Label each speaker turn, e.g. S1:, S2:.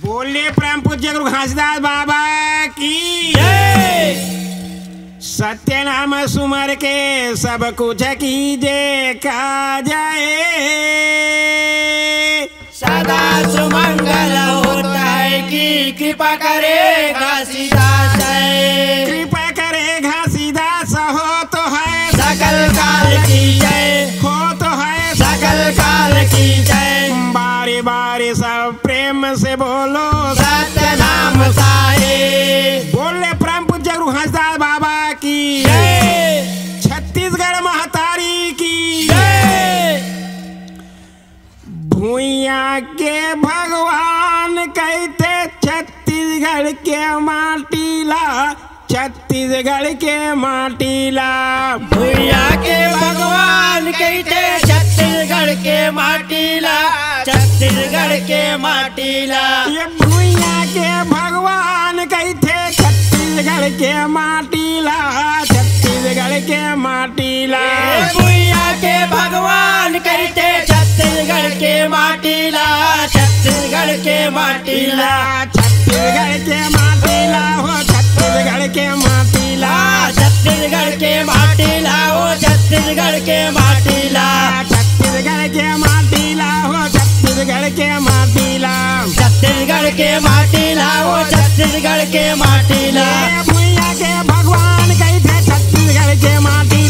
S1: बोले परम पूज्य गुरु घासीदास बाबा की सत्य नाम सुमर के सब कुछ कीजे का जाए,
S2: सदा सुमंगल होता है कि कृपा करे घासीदास।
S1: कृपा करे घासीदास हो तो है
S2: सकल काल की जय,
S1: हो तो है
S2: सकल काल की जय।
S1: बारी बारी सब प्रेम से बोलो
S2: सत्य नाम साहे।
S1: बोले परम पूज्य गुरु घासीदास बाबा की
S2: जय,
S1: छत्तीसगढ़ महतारी की
S2: जय।
S1: भूइया के भगवान कहते छत्तीसगढ़ के माटीला, छत्तीसगढ़ के माटीला।
S2: भूइया के भगवान कहते छत्तीसगढ़ के माटीला, छत्तीसगढ़ के माटीला।
S1: ये भूइया के भगवान कहते छत्तीसगढ़ के माटीला, छत्तीसगढ़ के माटीला।
S2: भूइया के भगवान कहते छत्तीसगढ़ के माटीला, छत्तीसगढ़ के माटीला।
S1: छत्तीसगढ़ के माटीला हो छत्तीसगढ़ के माटीला,
S2: छत्तीसगढ़ के माटीला हो छत्तीसगढ़ के माटीला।
S1: छत्तीसगढ़ के माटीला हो छत्तीसगढ़ के माटीला,
S2: छत्तीसगढ़ के माटीला हो छत्तीसगढ़ के माटीला।
S1: भूइया के भगवान कहते छत्तीसगढ़ के माटी